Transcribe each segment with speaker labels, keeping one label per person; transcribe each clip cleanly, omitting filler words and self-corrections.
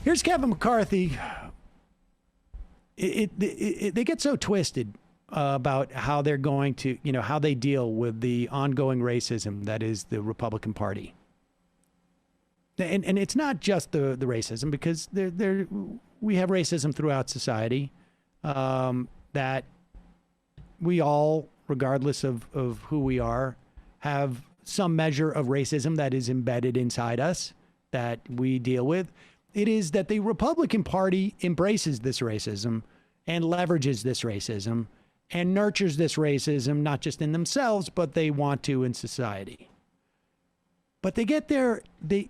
Speaker 1: Here's Kevin McCarthy. They get so twisted about how they're going to, how they deal with the ongoing racism that is the Republican Party. And it's not just the racism, because we have racism throughout society, that we all, regardless of who we are, have some measure of racism that is embedded inside us that we deal with. It is that the Republican Party embraces this racism and leverages this racism and nurtures this racism, not just in themselves, but they want to in society. But they get there, they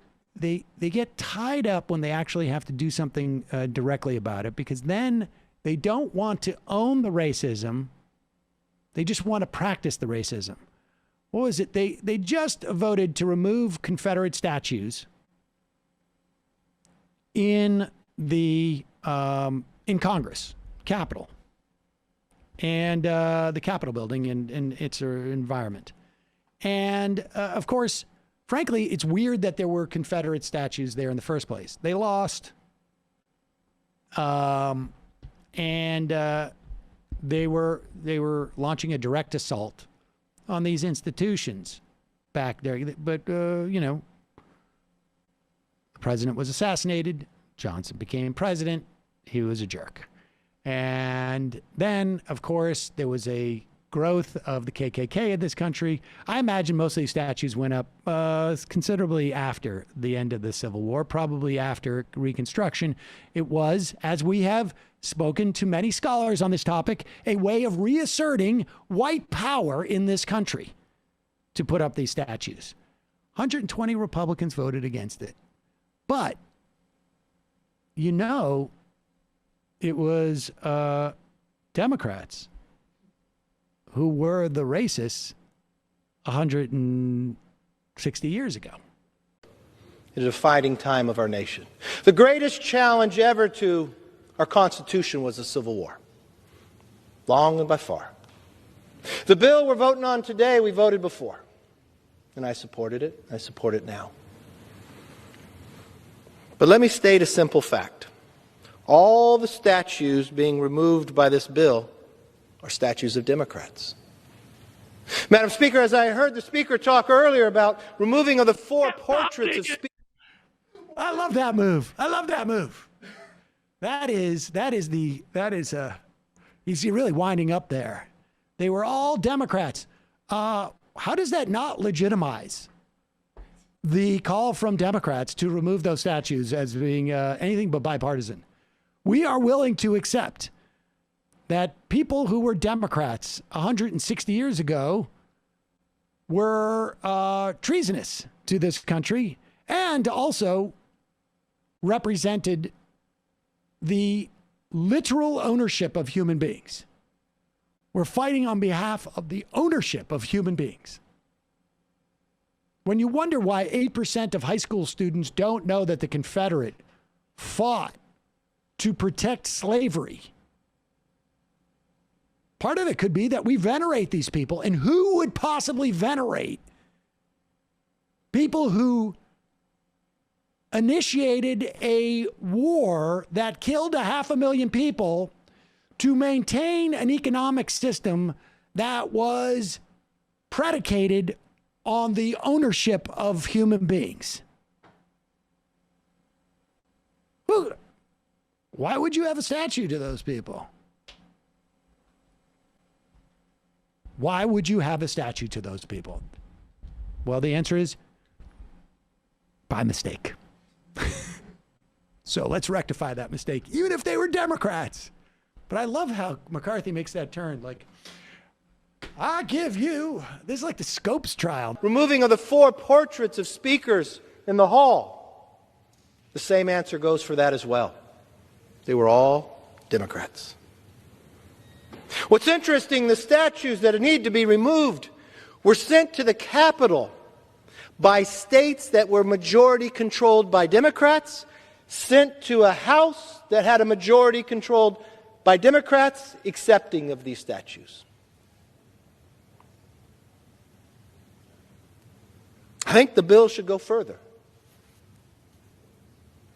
Speaker 1: get tied up when they actually have to do something directly about it, because then they don't want to own the racism. They just want to practice the racism. What was it? They just voted to remove Confederate statues in the in Congress, Capitol, and the Capitol building and its environment. And of course, frankly, it's weird that there were Confederate statues there in the first place. They lost, and they were launching a direct assault on these institutions back there. But the president was assassinated. Johnson became president. He was a jerk. And then, of course, there was a growth of the KKK in this country. I imagine most of these statues went up considerably after the end of the Civil War, probably after Reconstruction. It was, as we have spoken to many scholars on this topic, a way of reasserting white power in this country to put up these statues. 120 Republicans voted against it. But, it was Democrats who were the racists 160 years ago.
Speaker 2: It is a fighting time of our nation. The greatest challenge ever to our Constitution was the Civil War, long and by far. The bill we're voting on today, we voted before, and I supported it. I support it now. But let me state a simple fact. All the statues being removed by this bill are statues of Democrats. Madam Speaker, as I heard the Speaker talk earlier about removing of the 4 portraits of speakers.
Speaker 1: I love that move. He's really winding up there. They were all Democrats. How does that not legitimize the call from Democrats to remove those statues as being anything but bipartisan? We are willing to accept that people who were Democrats 160 years ago were treasonous to this country and also represented the literal ownership of human beings. We're fighting on behalf of the ownership of human beings. When you wonder why 8% of high school students don't know that the Confederate fought to protect slavery, part of it could be that we venerate these people. And who would possibly venerate people who initiated a war that killed 500,000 people to maintain an economic system that was predicated on the ownership of human beings? Why would you have a statue to those people? Why would you have a statue to those people? Well, the answer is by mistake. So let's rectify that mistake, even if they were Democrats. But I love how McCarthy makes that turn. Like, I give you, this is like the Scopes trial.
Speaker 2: Removing of the 4 portraits of speakers in the hall. The same answer goes for that as well. They were all Democrats. What's interesting, the statues that need to be removed were sent to the Capitol by states that were majority controlled by Democrats, sent to a House that had a majority controlled by Democrats, accepting of these statues. I think the bill should go further.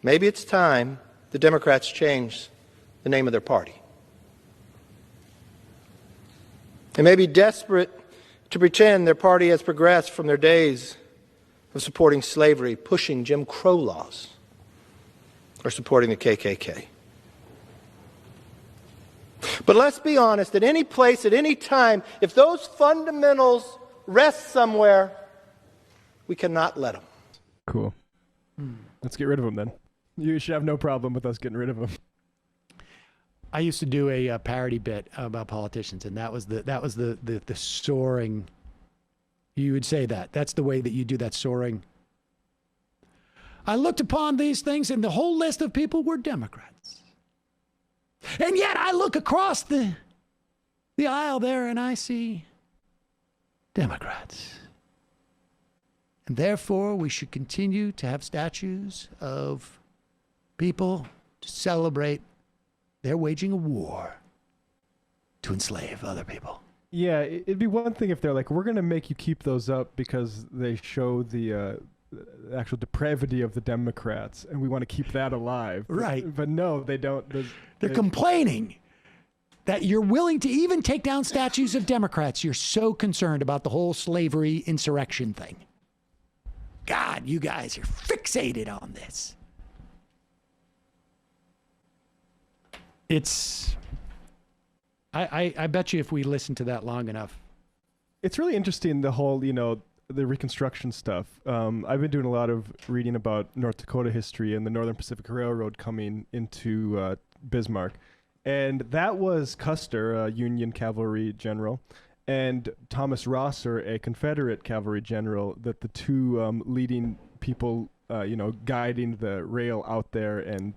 Speaker 2: Maybe it's time the Democrats change the name of their party. They may be desperate to pretend their party has progressed from their days of supporting slavery, pushing Jim Crow laws, or supporting the KKK. But let's be honest, at any place, at any time, if those fundamentals rest somewhere, we cannot let them.
Speaker 3: Cool. Let's get rid of them then. You should have no problem with us getting rid of them.
Speaker 1: I used to do a parody bit about politicians, and that was the soaring. You would say that. That's the way that you do that soaring. I looked upon these things, and the whole list of people were Democrats. And yet I look across the aisle there, and I see Democrats. And therefore, we should continue to have statues of people to celebrate their waging a war to enslave other people.
Speaker 3: Yeah, it'd be one thing if they're like, we're going to make you keep those up because they show the actual depravity of the Democrats, and we want to keep that alive.
Speaker 1: Right.
Speaker 3: But no, they don't.
Speaker 1: They're complaining that you're willing to even take down statues of Democrats. You're so concerned about the whole slavery insurrection thing. God, you guys are fixated on this. It's... I bet you if we listen to that long enough.
Speaker 3: It's really interesting, the whole, the Reconstruction stuff. I've been doing a lot of reading about North Dakota history and the Northern Pacific Railroad coming into Bismarck. And that was Custer, a Union cavalry general, and Thomas Rosser, a Confederate cavalry general, that the two leading people, guiding the rail out there and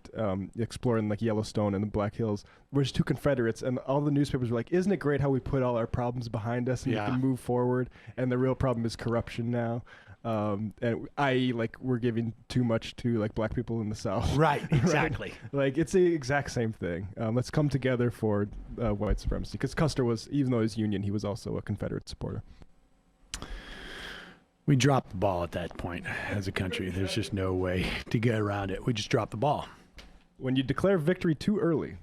Speaker 3: exploring like Yellowstone and the Black Hills, were just two Confederates. And all the newspapers were like, isn't it great how we put all our problems behind us and we can move forward? And the real problem is corruption now. And i.e. like we're giving too much to like black people in the South.
Speaker 1: Right, exactly.
Speaker 3: Right? Like it's the exact same thing. Let's come together for white supremacy. Because Custer was, even though he's Union, he was also a Confederate supporter.
Speaker 1: We dropped the ball at that point as a country. There's just no way to get around it. We just dropped the ball.
Speaker 3: When you declare victory too early.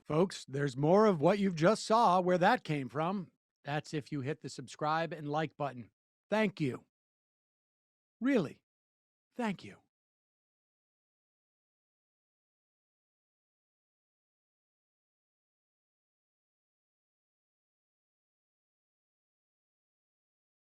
Speaker 1: Folks, there's more of what you've just saw where that came from. That's if you hit the subscribe and like button. Thank you. Really, thank you.